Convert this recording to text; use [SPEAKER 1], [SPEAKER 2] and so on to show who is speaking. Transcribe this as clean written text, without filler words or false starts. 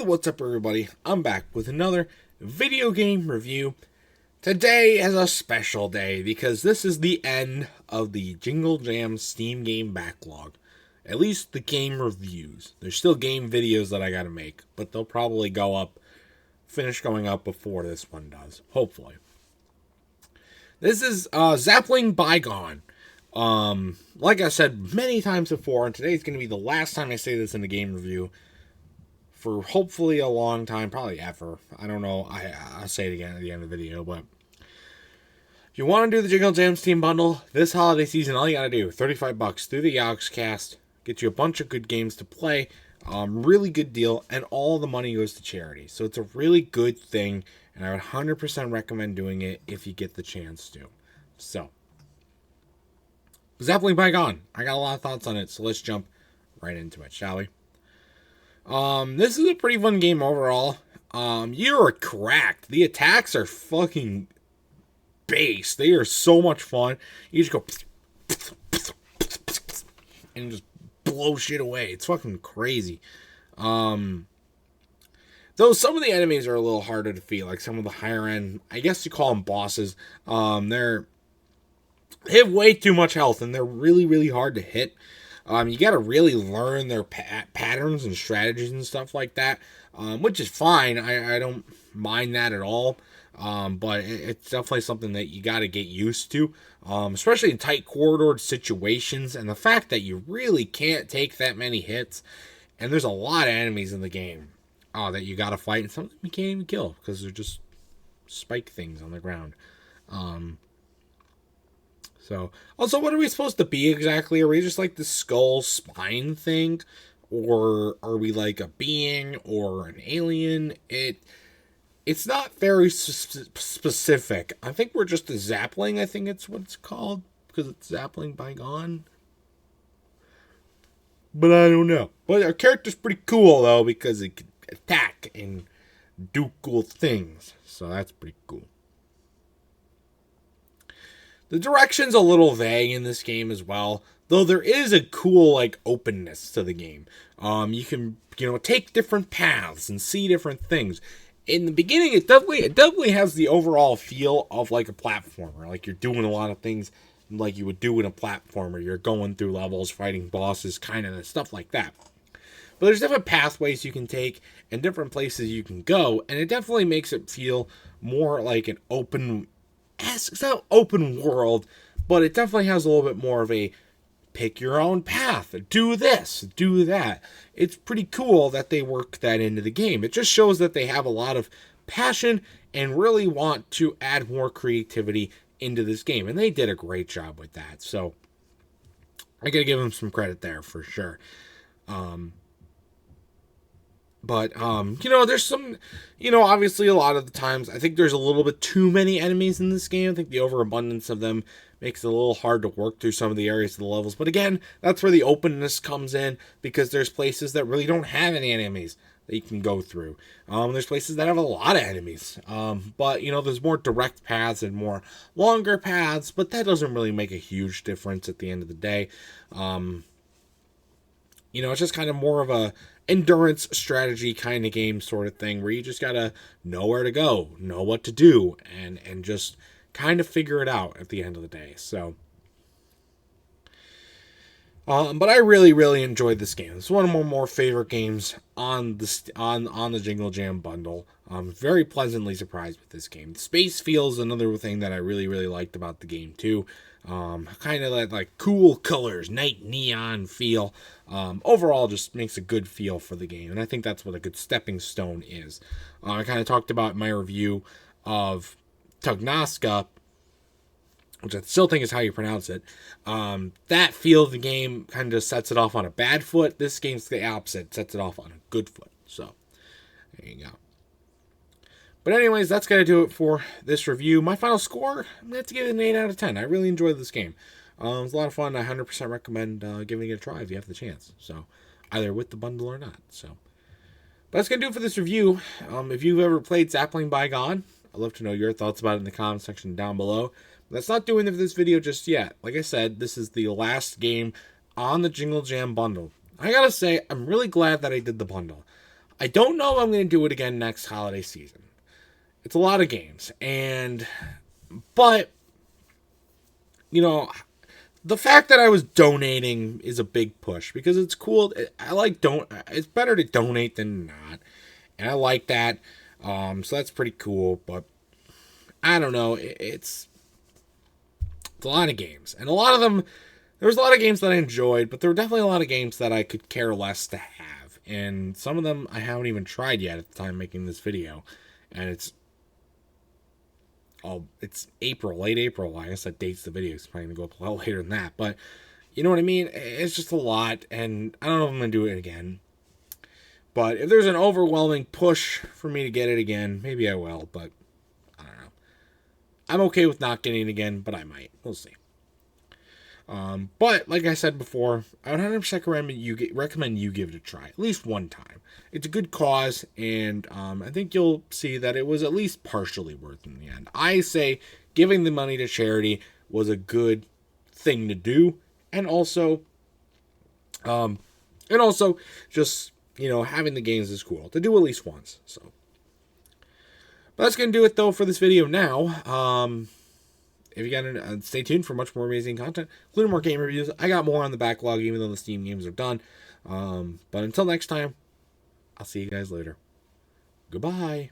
[SPEAKER 1] And what's up, everybody? I'm back with another video game review. Today is a special day because this is the end of the Jingle Jam Steam game backlog. At least the game reviews. There's still game videos that I gotta make, but they'll probably finish going up before this one does. Hopefully. This is Zapling Bygone. Like I said many times before, and today's going to be the last time I say this in a game review for hopefully a long time, probably ever. I don't know. I'll say it again at the end of the video, but if you want to do the Jingle Jam Steam Bundle this holiday season, all you got to do, $35 through the Yogscast, get you a bunch of good games to play, really good deal, and all the money goes to charity. So it's a really good thing, and I would 100% recommend doing it if you get the chance to. So, Zapling Bygone. I got a lot of thoughts on it, so let's jump right into it, shall we? This is a pretty fun game overall. You're correct. The attacks are fucking base. They are so much fun. You just go and just blow shit away. It's fucking crazy. Though some of the enemies are a little harder to defeat, like some of the higher end, I guess you call them bosses. They have way too much health, and they're really, really hard to hit. You got to really learn their patterns and strategies and stuff like that, which is fine. I don't mind that at all. But it's definitely something that you got to get used to, especially in tight corridor situations. And the fact that you really can't take that many hits, and there's a lot of enemies in the game that you got to fight, and some of them you can't even kill because they're just spike things on the ground. So, also, what are we supposed to be exactly? Are we just like the skull spine thing? Or are we like a being or an alien? It's not very specific. I think we're just a Zapling, I think it's what it's called, because it's Zapling Bygone. But I don't know. But our character's pretty cool, though, because it can attack and do cool things. So that's pretty cool. The direction's a little vague in this game as well, though there is a cool, like, openness to the game. You can, take different paths and see different things. In the beginning, it definitely has the overall feel of, like, a platformer. Like, you're doing a lot of things like you would do in a platformer. You're going through levels, fighting bosses, kind of stuff like that. But there's different pathways you can take and different places you can go, and it definitely makes it feel more like an open... It's not open world, but it definitely has a little bit more of a pick your own path, do this, do that. It's pretty cool that they work that into the game. It just shows that they have a lot of passion and really want to add more creativity into this game, and they did a great job with that. So I gotta give them some credit there for sure. But, there's some, obviously a lot of the times, I think there's a little bit too many enemies in this game. I think the overabundance of them makes it a little hard to work through some of the areas of the levels. But again, that's where the openness comes in, because there's places that really don't have any enemies that you can go through. There's places that have a lot of enemies. But, there's more direct paths and more longer paths, but that doesn't really make a huge difference at the end of the day. It's just kind of more of a endurance strategy kind of game sort of thing where you just gotta know where to go, know what to do, and just kind of figure it out at the end of the day. So, but I really, really enjoyed this game. It's one of my more favorite games on the Jingle Jam bundle. I'm very pleasantly surprised with this game. The space feels another thing that I really, really liked about the game too. Kind of like cool colors, night neon feel. Overall just makes a good feel for the game, and I think that's what a good stepping stone is. I kind of talked about my review of Tugnaska, which I still think is how you pronounce it. That feel of the game kind of sets it off on a bad foot. This game's the opposite, sets it off on a good foot. So there you go. But anyways, that's going to do it for this review. My final score, I'm going to have to give it an 8 out of 10. I really enjoyed this game. It was a lot of fun. I 100% recommend giving it a try if you have the chance. So, either with the bundle or not. So, but that's going to do it for this review. If you've ever played Zapling Bygone, I'd love to know your thoughts about it in the comment section down below. But that's not doing it for this video just yet. Like I said, this is the last game on the Jingle Jam bundle. I gotta say, I'm really glad that I did the bundle. I don't know if I'm going to do it again next holiday season. It's a lot of games, but you know, the fact that I was donating is a big push because it's cool. It's better to donate than not, and I like that. So that's pretty cool. But I don't know. It's a lot of games, and a lot of them. There was a lot of games that I enjoyed, but there were definitely a lot of games that I could care less to have, and some of them I haven't even tried yet at the time making this video, and it's April, late April. I guess that dates the video. It's probably going to go up a lot later than that. But you know what I mean? It's just a lot. And I don't know if I'm going to do it again. But if there's an overwhelming push for me to get it again, maybe I will. But I don't know. I'm okay with not getting it again, but I might. We'll see. But like I said before, I would 100% recommend you give it a try at least one time. It's a good cause, and I think you'll see that it was at least partially worth it in the end. I say giving the money to charity was a good thing to do, and also just having the games is cool to do at least once. So, but that's gonna do it though for this video now. If you got stay tuned for much more amazing content, including more game reviews. I got more on the backlog, even though the Steam games are done. But until next time, I'll see you guys later. Goodbye.